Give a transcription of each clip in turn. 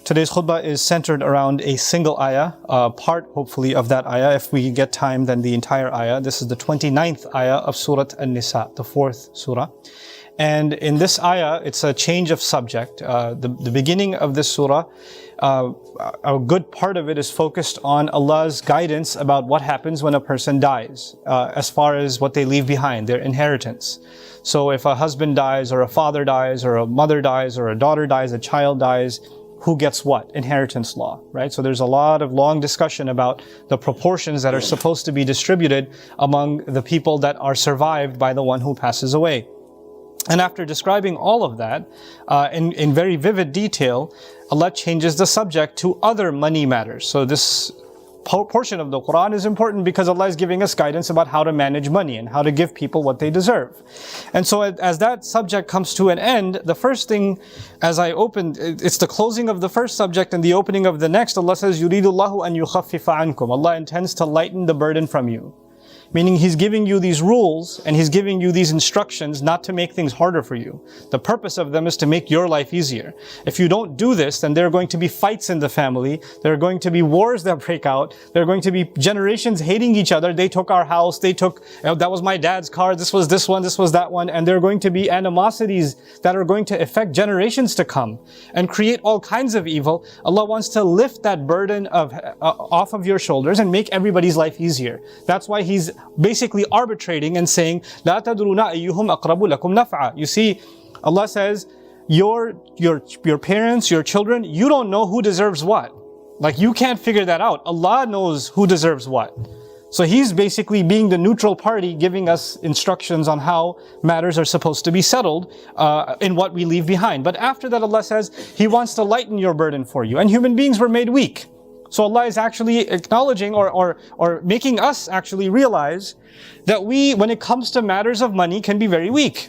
Today's khutbah is centered around a single ayah, part hopefully of that ayah. If we get time, then the entire ayah. This is the 29th ayah of Surah An-Nisa, the 4th surah. And in this ayah, it's a change of subject. The beginning of this surah, a good part of it is focused on Allah's guidance about what happens when a person dies, as far as what they leave behind, their inheritance. So if a husband dies, or a father dies, or a mother dies, or a daughter dies, a child dies, who gets what? Inheritance law, right? So there's a lot of long discussion about the proportions that are supposed to be distributed among the people that are survived by the one who passes away. And after describing all of that in very vivid detail, Allah changes the subject to other money matters. So this portion of the Qur'an is important because Allah is giving us guidance about how to manage money and how to give people what they deserve. And so as that subject comes to an end, the first thing, as I opened, it's the closing of the first subject and the opening of the next. Allah says, يُرِيدُ اللَّهُ أَن يُخَفِّفَ عَنْكُمْ. Allah intends to lighten the burden from you. Meaning He's giving you these rules and He's giving you these instructions not to make things harder for you. The purpose of them is to make your life easier. If you don't do this, then there are going to be fights in the family. There are going to be wars that break out. There are going to be generations hating each other. They took our house. They took, that was my dad's car. This was this one. This was that one. And there are going to be animosities that are going to affect generations to come and create all kinds of evil. Allah wants to lift that burden off of your shoulders and make everybody's life easier. That's why He's basically arbitrating and saying, لا تدرون أيهم أقرب لكم نفعا. You see, Allah says, your parents, your children, you don't know who deserves what. Like you can't figure that out. Allah knows who deserves what. So He's basically being the neutral party, giving us instructions on how matters are supposed to be settled in what we leave behind. But after that, Allah says, He wants to lighten your burden for you. And human beings were made weak. So Allah is actually acknowledging or making us actually realize that we, when it comes to matters of money, can be very weak.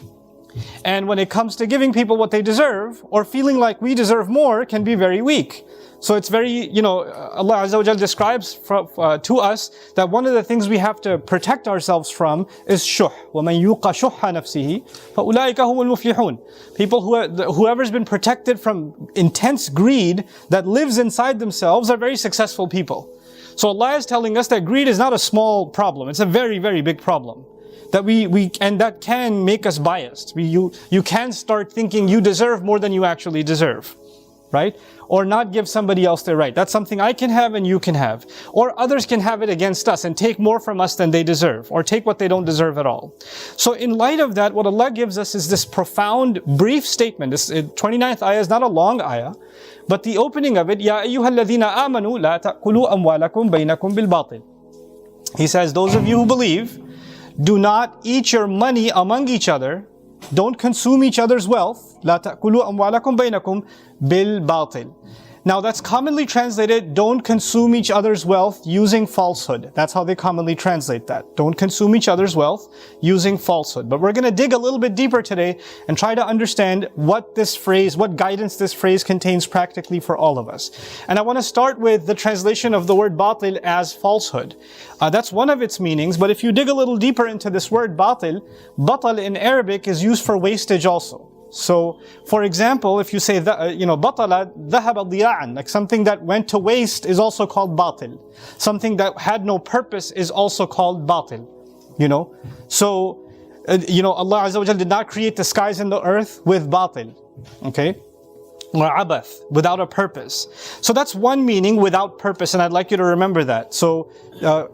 And when it comes to giving people what they deserve, or feeling like we deserve more, can be very weak. So it's very, Allah Azza wa Jal describes to us that one of the things we have to protect ourselves from is shuh. وَمَنْ يُوقَ شُحَّ نَفْسِهِ فَأُولَٰئِكَ هُمُ الْمُفْلِحُونَ. People whoever's been protected from intense greed that lives inside themselves are very successful people. So Allah is telling us that greed is not a small problem. It's a very, very big problem. That and that can make us biased. You can start thinking you deserve more than you actually deserve. Right? Or not give somebody else their right. That's something I can have and you can have. Or others can have it against us and take more from us than they deserve. Or take what they don't deserve at all. So in light of that, what Allah gives us is this profound, brief statement. This 29th ayah is not a long ayah. But the opening of it, يَا أَيُّهَا الَّذِينَ آمَنُوا لَا تَأْكُلُوا أَمْوَالَكُمْ بَيْنَكُمْ بِالْبَاطِلِ. He says, those of you who believe, do not eat your money among each other. Don't consume each other's wealth. لا تأكلوا أموالكم بينكم بالباطل. Now that's commonly translated, don't consume each other's wealth using falsehood. That's how they commonly translate that. Don't consume each other's wealth using falsehood. But we're going to dig a little bit deeper today and try to understand what guidance this phrase contains practically for all of us. And I want to start with the translation of the word batil as falsehood. That's one of its meanings, but if you dig a little deeper into this word batil in Arabic is used for wastage also. So, for example, if you say, batala dhahaba diya'an, like something that went to waste is also called batil. Something that had no purpose is also called batil. So, Allah Azza wa Jal did not create the skies and the earth with batil. Okay? Or abath, without a purpose. So that's one meaning, without purpose, and I'd like you to remember that. So,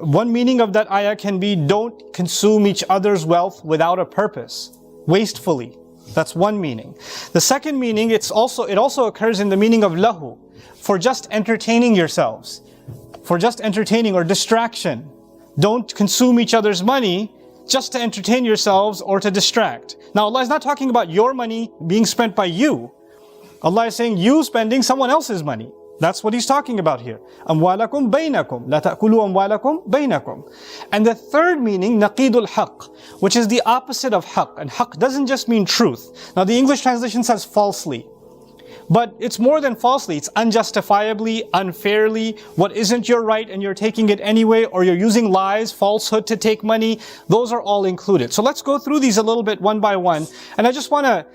one meaning of that ayah can be, don't consume each other's wealth without a purpose, wastefully. That's one meaning. The second meaning, it also occurs in the meaning of lahu, for just entertaining yourselves, for just entertaining or distraction. Don't consume each other's money just to entertain yourselves or to distract. Now Allah is not talking about your money being spent by you. Allah is saying you spending someone else's money. That's what He's talking about here. أَمْوَالَكُمْ بَيْنَكُمْ لَا تَأْكُلُوا أَمْوَالَكُمْ بَيْنَكُمْ. And the third meaning, نَقِيدُ الْحَقِّ, which is the opposite of haqq. And haqq doesn't just mean truth. Now the English translation says falsely. But it's more than falsely. It's unjustifiably, unfairly, what isn't your right and you're taking it anyway, or you're using lies, falsehood to take money. Those are all included. So let's go through these a little bit one by one. And I just want to,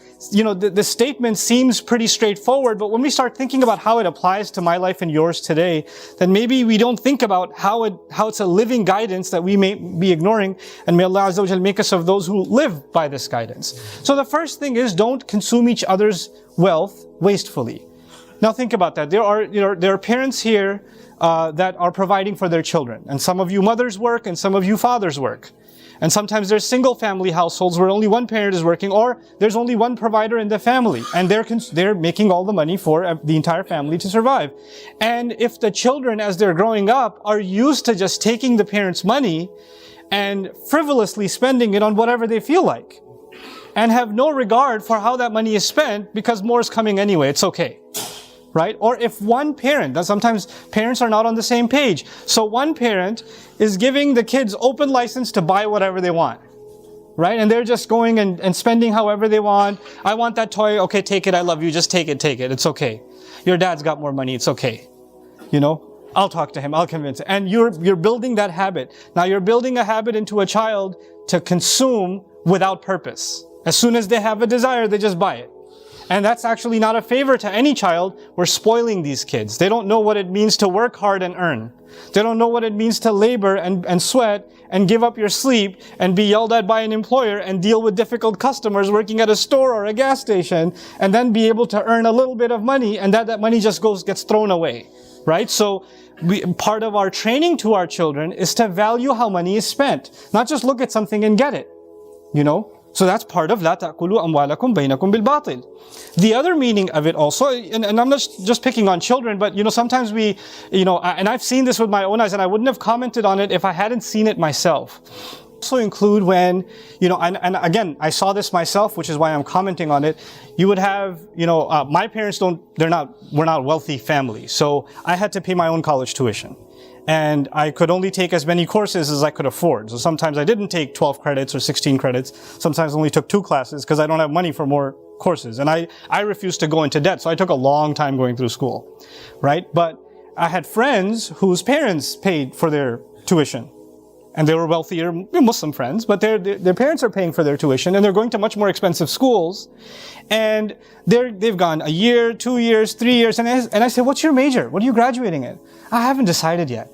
the statement seems pretty straightforward, but when we start thinking about how it applies to my life and yours today, then maybe we don't think about how it's a living guidance that we may be ignoring. And may Allah Azza wa Jal make us of those who live by this guidance. So the first thing is, don't consume each other's wealth wastefully. Now think about that. There are parents here that are providing for their children, and some of you mothers work, and some of you fathers work, and sometimes there's single family households where only one parent is working, or there's only one provider in the family, and they're making all the money for the entire family to survive. And if the children, as they're growing up, are used to just taking the parents' money and frivolously spending it on whatever they feel like, and have no regard for how that money is spent because more is coming anyway, it's okay, right? Or if one parent, sometimes parents are not on the same page, so one parent is giving the kids open license to buy whatever they want, right? And they're just going and spending however they want. I want that toy, okay, take it, I love you, just take it, it's okay. Your dad's got more money, it's okay, I'll talk to him, I'll convince him. And you're building that habit. Now you're building a habit into a child to consume without purpose. As soon as they have a desire, they just buy it. And that's actually not a favor to any child. We're spoiling these kids. They don't know what it means to work hard and earn. They don't know what it means to labor and sweat and give up your sleep and be yelled at by an employer and deal with difficult customers working at a store or a gas station, and then be able to earn a little bit of money, and that money just gets thrown away, right? So part of our training to our children is to value how money is spent, not just look at something and get it, So that's part of لا تأكلوا أموالكم بينكم بالباطل. The other meaning of it also, and I'm not just picking on children, but sometimes we, and I've seen this with my own eyes, and I wouldn't have commented on it if I hadn't seen it myself. Also include when, and again, I saw this myself, which is why I'm commenting on it. You would have, my parents we're not a wealthy family, so I had to pay my own college tuition. And I could only take as many courses as I could afford. So sometimes I didn't take 12 credits or 16 credits. Sometimes I only took 2 classes because I don't have money for more courses. And I refused to go into debt. So I took a long time going through school, right? But I had friends whose parents paid for their tuition. And they were wealthier Muslim friends, but their parents are paying for their tuition, and they're going to much more expensive schools. And they've gone a year, 2 years, 3 years. And I said, what's your major? What are you graduating in? I haven't decided yet.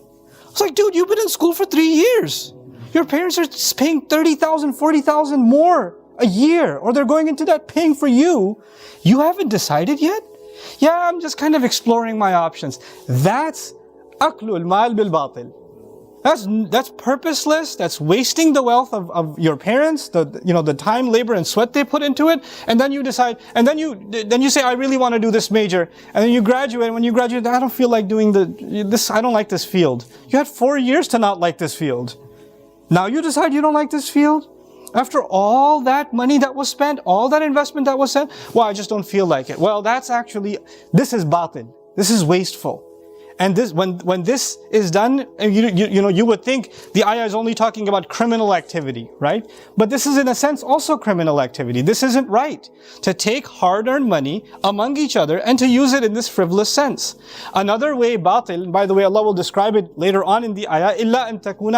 It's like, dude, you've been in school for 3 years. Your parents are paying $30,000, $40,000 more a year, or they're going into that paying for you. You haven't decided yet? Yeah, I'm just kind of exploring my options. That's aklul mal bil batil. That's purposeless. That's wasting the wealth of your parents, the time, labor, and sweat they put into it. And then you decide, and then you say, I really want to do this major. And then you graduate. And when you graduate, I don't feel like doing this. I don't like this field. You had 4 years to not like this field. Now you decide you don't like this field? After all that money that was spent, all that investment that was spent, well, I just don't feel like it. Well, this is batil. This is wasteful. And this, when this is done, you would think the ayah is only talking about criminal activity, right? But this is in a sense also criminal activity. This isn't right. To take hard-earned money among each other and to use it in this frivolous sense. Another way, batil, and by the way, Allah will describe it later on in the ayah, إِلَّا أَن تَكُونَ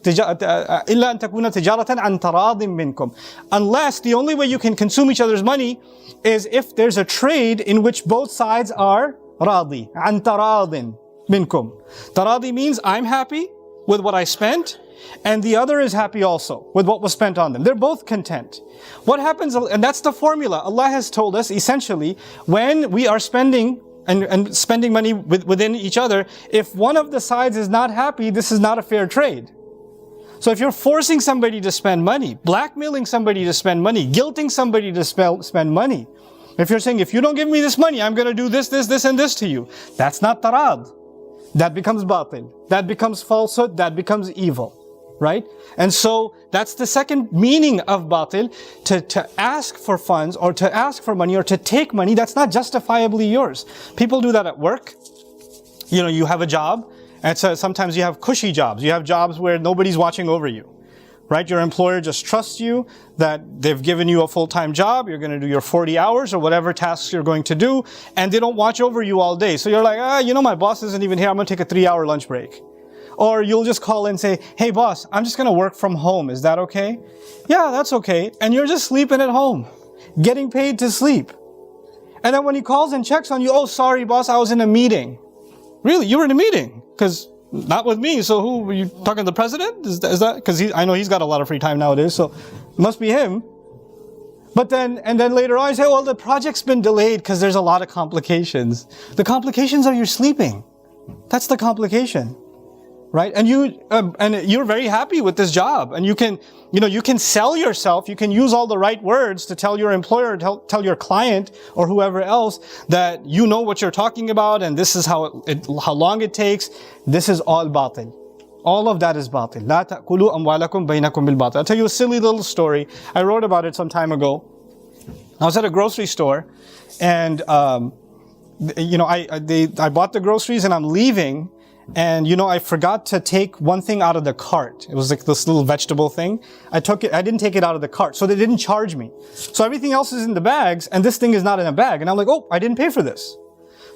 تِجَارَةً عَن تَرَاضٍ مِّنْكُمْ. Unless the only way you can consume each other's money is if there's a trade in which both sides are Radi, an taradin minkum. Taradi means I'm happy with what I spent, and the other is happy also with what was spent on them. They're both content. What happens, and that's the formula. Allah has told us essentially, when we are spending and spending money within each other, if one of the sides is not happy, this is not a fair trade. So if you're forcing somebody to spend money, blackmailing somebody to spend money, guilting somebody to spend money, if you're saying, if you don't give me this money, I'm going to do this, and this to you. That's not tarad. That becomes batil. That becomes falsehood. That becomes evil. Right? And so that's the second meaning of batil. To ask for funds or to ask for money or to take money that's not justifiably yours. People do that at work. You have a job. And so sometimes you have cushy jobs. You have jobs where nobody's watching over you. right? Your employer just trusts you that they've given you a full-time job, you're going to do your 40 hours or whatever tasks you're going to do, and they don't watch over you all day. So you're like, my boss isn't even here, I'm going to take a 3-hour lunch break. Or you'll just call and say, hey boss, I'm just going to work from home. Is that okay? Yeah, that's okay. And you're just sleeping at home, getting paid to sleep. And then when he calls and checks on you, oh, sorry boss, I was in a meeting. Really? You were in a meeting? Because not with me. So who were you talking to? The president? Is that? Because I know he's got a lot of free time nowadays. So it must be him. But then later on, I say, well, the project's been delayed because there's a lot of complications. The complications are you're sleeping. That's the complication. Right? And you're very happy with this job, and you can sell yourself, you can use all the right words to tell your employer, tell your client or whoever else that you know what you're talking about, and this is how long it takes. This is all batil. All of that is batil. لا تأكلوا أموالكم بينكم بالباطل. I'll tell you a silly little story. I wrote about it some time ago. I was at a grocery store, and I bought the groceries and I'm leaving. And I forgot to take one thing out of the cart. It was like this little vegetable thing. I didn't take it out of the cart, so they didn't charge me. So everything else is in the bags, and this thing is not in a bag. And I'm like, oh, I didn't pay for this.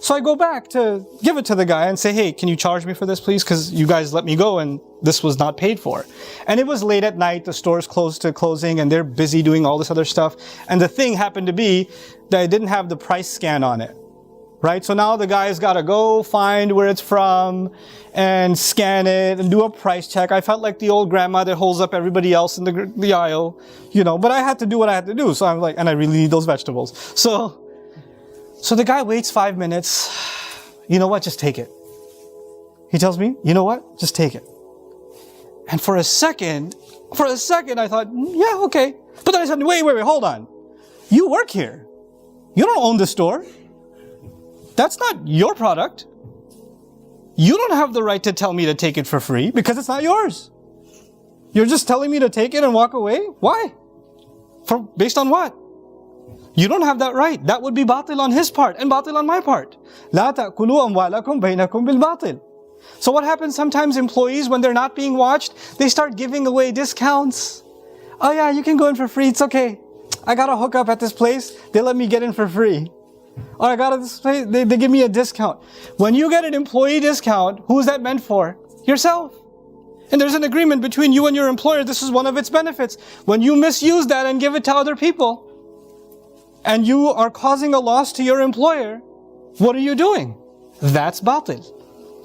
So I go back to give it to the guy and say, hey, can you charge me for this, please? Because you guys let me go and this was not paid for. And it was late at night, the store's close to closing, and they're busy doing all this other stuff. And the thing happened to be that I didn't have the price scan on it. Right? So now the guy's got to go find where it's from and scan it and do a price check. I felt like the old grandma that holds up everybody else in the aisle, but I had to do what I had to do. So I'm like, and I really need those vegetables. So the guy waits 5 minutes. You know what? Just take it. He tells me, you know what? Just take it. And for a second, I thought, yeah, okay. But then I said, wait, hold on. You work here. You don't own the store. That's not your product. You don't have the right to tell me to take it for free because it's not yours. You're just telling me to take it and walk away? Why? Based on what? You don't have that right. That would be batil on his part and batil on my part. لا تأكلوا أموالكم بينكم بالباطل. So what happens sometimes, employees, when they're not being watched, they start giving away discounts. Oh yeah, you can go in for free, it's okay. I got a hookup at this place, they let me get in for free. Or I got this place, they give me a discount. When you get an employee discount, who's that meant for? Yourself. And there's an agreement between you and your employer, this is one of its benefits. When you misuse that and give it to other people, and you are causing a loss to your employer, what are you doing? That's batil.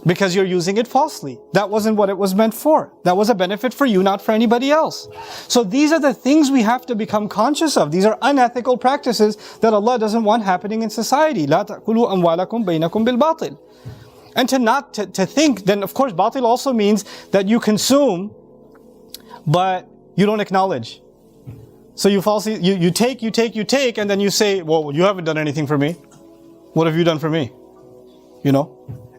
Because you're using it falsely. That wasn't what it was meant for. That was a benefit for you, not for anybody else. So these are the things we have to become conscious of. These are unethical practices that Allah doesn't want happening in society. لا تأكلوا أموالكم بينكم بالباطل. And to think, then of course batil also means that you consume, but you don't acknowledge. So you falsely, you take, and then you say, well, you haven't done anything for me. What have you done for me?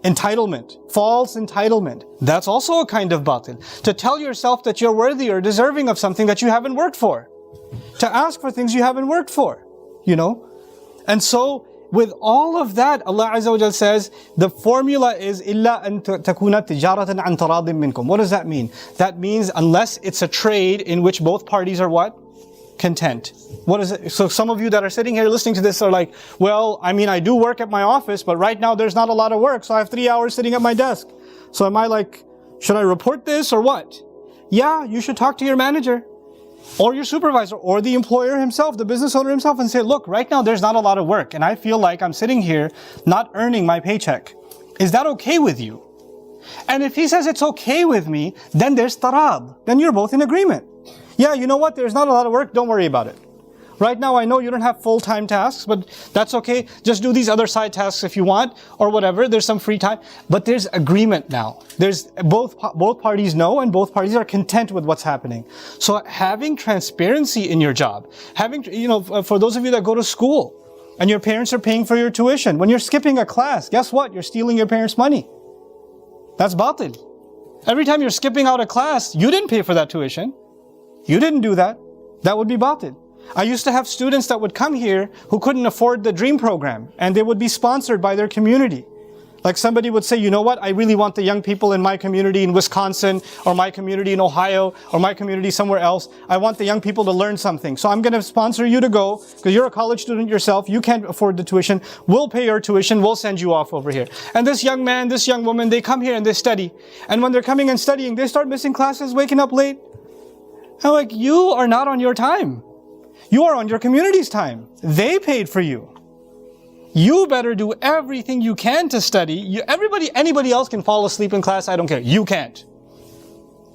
Entitlement, false entitlement. That's also a kind of batil. To tell yourself that you're worthy or deserving of something that you haven't worked for. To ask for things you haven't worked for. And so, with all of that, Allah Azza wa Jal says, the formula is إِلَّا أَن تَكُونَ تِجَارَةً عَن تَرَاضٍ مِّنْكُمْ. What does that mean? That means unless it's a trade in which both parties are what? Content. What is it? So some of you that are sitting here listening to this are like, well, I do work at my office, but right now there's not a lot of work, so I have 3 hours sitting at my desk. So am I like, should I report this or what? Yeah, you should talk to your manager or your supervisor or the employer himself, the business owner himself, and say, look, right now there's not a lot of work and I feel like I'm sitting here not earning my paycheck. Is that okay with you? And if he says it's okay with me, then there's tarab. Then you're both in agreement. Yeah, you know what? There's not a lot of work. Don't worry about it. Right now, I know you don't have full-time tasks, but that's okay. Just do these other side tasks if you want, or whatever. There's some free time. But there's agreement now. There's both parties know, and both parties are content with what's happening. So having transparency in your job, for those of you that go to school, and your parents are paying for your tuition, when you're skipping a class, guess what? You're stealing your parents' money. That's batil. Every time you're skipping out a class, you didn't pay for that tuition. You didn't do that. That would be batil. I used to have students that would come here who couldn't afford the DREAM program, and they would be sponsored by their community. Like somebody would say, you know what, I really want the young people in my community in Wisconsin, or my community in Ohio, or my community somewhere else, I want the young people to learn something. So I'm going to sponsor you to go, because you're a college student yourself, you can't afford the tuition, we'll pay your tuition, we'll send you off over here. And this young man, this young woman, they come here and they study. And when they're coming and studying, they start missing classes, waking up late. I'm like, you are not on your time. You are on your community's time. They paid for you. You better do everything you can to study. Anybody else can fall asleep in class, I don't care. You can't.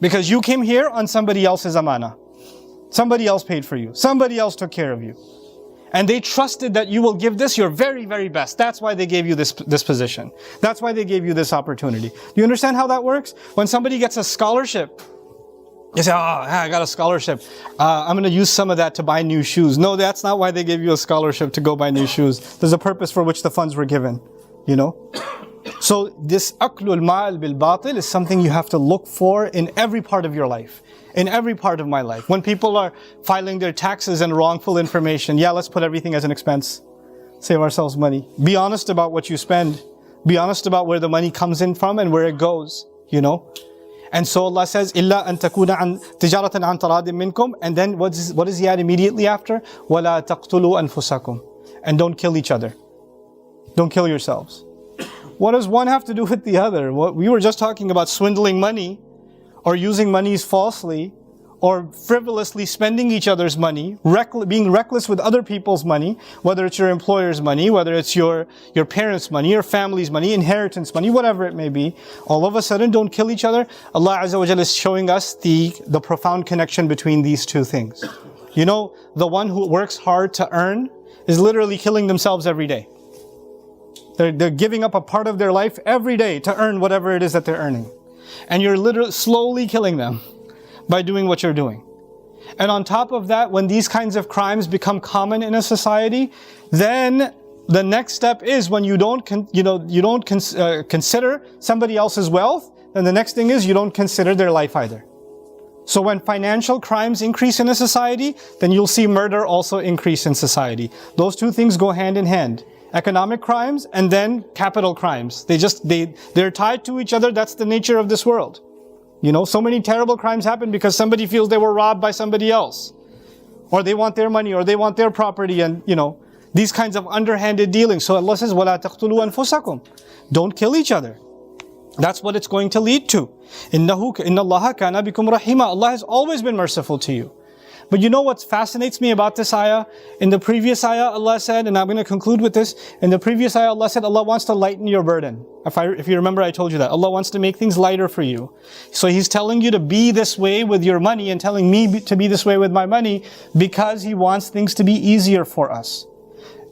Because you came here on somebody else's amana. Somebody else paid for you. Somebody else took care of you. And they trusted that you will give this your very, very best. That's why they gave you this position. That's why they gave you this opportunity. Do you understand how that works? When somebody gets a scholarship, you say, I got a scholarship. I'm going to use some of that to buy new shoes. No, that's not why they gave you a scholarship to go buy new shoes. There's a purpose for which the funds were given, you know. So this aklul mal bil batil is something you have to look for in every part of your life. In every part of my life. When people are filing their taxes and wrongful information, yeah, let's put everything as an expense. Save ourselves money. Be honest about what you spend. Be honest about where the money comes in from and where it goes, you know. And so Allah says, إِلَّا أَن تَكُونَ تِجَارَةً عَنْ تَرَادٍ مِّنْكُمْ. And then what does He add immediately after? وَلَا تَقْتُلُوا أَنفُسَكُمْ. And don't kill each other. Don't kill yourselves. What does one have to do with the other? We were just talking about swindling money, or using monies falsely, or frivolously spending each other's money, being reckless with other people's money, whether it's your employer's money, whether it's your parents' money, your family's money, inheritance money, whatever it may be. All of a sudden, don't kill each other. Allah Azza wa Jalla is showing us the profound connection between these two things. You know, the one who works hard to earn is literally killing themselves every day. They're giving up a part of their life every day to earn whatever it is that they're earning. And you're literally slowly killing them by doing what you're doing. And on top of that, when these kinds of crimes become common in a society, then the next step is when you don't consider somebody else's wealth, then the next thing is you don't consider their life either. So when financial crimes increase in a society, then you'll see murder also increase in society. Those two things go hand in hand. Economic crimes and then capital crimes. They're tied to each other. That's the nature of this world. You know, so many terrible crimes happen because somebody feels they were robbed by somebody else. Or they want their money, or they want their property, and, you know, these kinds of underhanded dealings. So Allah says, وَلَا تَقْتُلُوا أَنفُسَكُمْ. Don't kill each other. That's what it's going to lead to. إِنَّ اللَّهَ كَانَ بِكُمْ رَحِيمًا. Allah has always been merciful to you. But you know what fascinates me about this ayah? In the previous ayah, Allah said, and I'm going to conclude with this. In the previous ayah, Allah said, Allah wants to lighten your burden. If you remember, I told you that. Allah wants to make things lighter for you. So He's telling you to be this way with your money and telling me to be this way with my money because He wants things to be easier for us.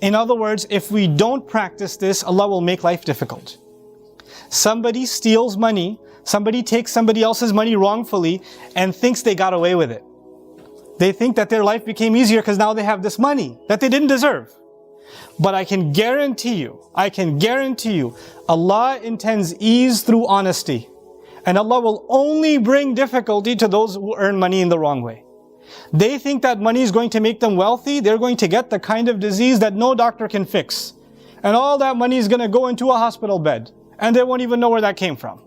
In other words, if we don't practice this, Allah will make life difficult. Somebody steals money, somebody takes somebody else's money wrongfully and thinks they got away with it. They think that their life became easier because now they have this money that they didn't deserve. But I can guarantee you, Allah intends ease through honesty. And Allah will only bring difficulty to those who earn money in the wrong way. They think that money is going to make them wealthy. They're going to get the kind of disease that no doctor can fix. And all that money is going to go into a hospital bed. And they won't even know where that came from.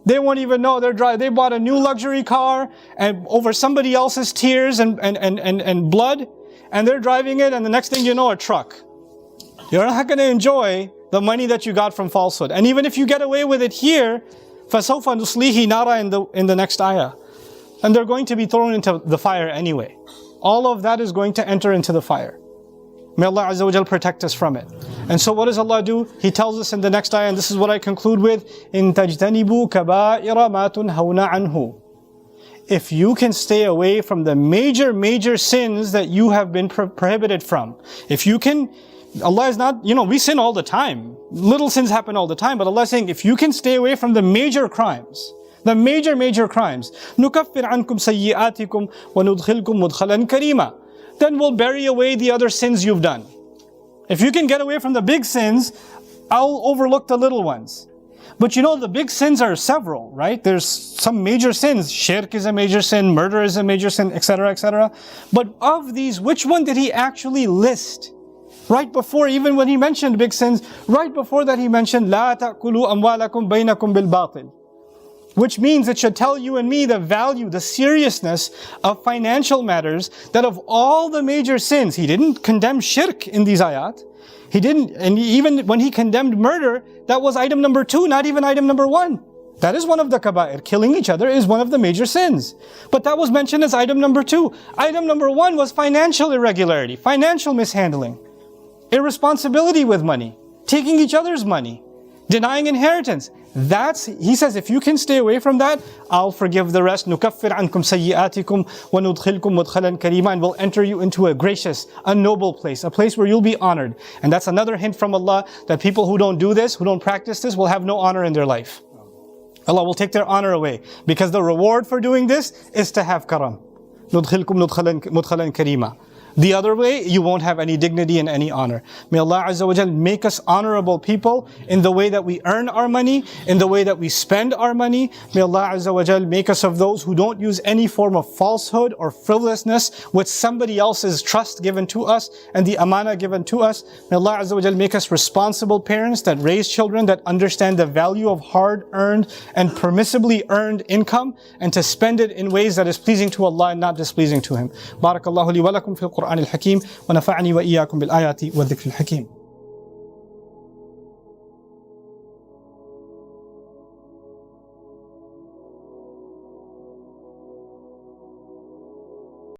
They won't even know they bought a new luxury car and over somebody else's tears and blood, and they're driving it, and the next thing you know, a truck. You're not going to enjoy the money that you got from falsehood. And even if you get away with it here, فَسَوْفَ نُصْلِيهِ نَارًا in the next ayah. And they're going to be thrown into the fire anyway. All of that is going to enter into the fire. May Allah Azza wa Jal protect us from it. And so what does Allah do? He tells us in the next ayah, and this is what I conclude with, إِن تَجْتَنِبُوا كَبَائِرَ مَا تُنْهَوْنَ عَنْهُ. If you can stay away from the major sins that you have been prohibited from. If you can, Allah is not, we sin all the time. Little sins happen all the time, but Allah is saying, if you can stay away from the major crimes, the major crimes, نُكَفِّرْ عَنْكُمْ سَيِّئَاتِكُمْ وَنُدْخِلْكُمْ مُدْخَلًا كَرِيمًا. Then we'll bury away the other sins you've done. If you can get away from the big sins, I'll overlook the little ones. But the big sins are several, right? There's some major sins. Shirk is a major sin, murder is a major sin, etc., etc. But of these, which one did He actually list Right before, even when he mentioned big sins, right before that he mentioned, لا تأكلوا أموالكم بينكم بالباطل. Which means it should tell you and me the value, the seriousness of financial matters, that of all the major sins, he didn't condemn shirk in these ayat. He didn't, and even when he condemned murder, that was item number 2, not even item number 1. That is one of the kaba'ir. Killing each other is one of the major sins. But that was mentioned as item number 2. Item number 1 was financial irregularity, financial mishandling, irresponsibility with money, taking each other's money, denying inheritance. He says, if you can stay away from that, I'll forgive the rest. نُكَفِّرْ عَنْكُمْ سَيِّئَاتِكُمْ وَنُدْخِلْكُمْ مُدْخَلًا كَرِيمًا, and we'll enter you into a gracious, a noble place, a place where you'll be honored. And that's another hint from Allah, that people who don't do this, who don't practice this, will have no honor in their life. Allah will take their honor away, because the reward for doing this is to have karam. نُدْخِلْكُمْ مُدْخَلًا كَرِيمًا. The other way, you won't have any dignity and any honor. May Allah Azza wa Jal make us honorable people in the way that we earn our money, in the way that we spend our money. May Allah Azza wa Jal make us of those who don't use any form of falsehood or frivolousness with somebody else's trust given to us and the amana given to us. May Allah Azza wa Jal make us responsible parents that raise children that understand the value of hard-earned and permissibly earned income, and to spend it in ways that is pleasing to Allah and not displeasing to Him. Barakallahu li wa lakum fil Qur'an al-Hakim, wa nafa'ani wa iyyakum bil ayati wa dhikr al-Hakim.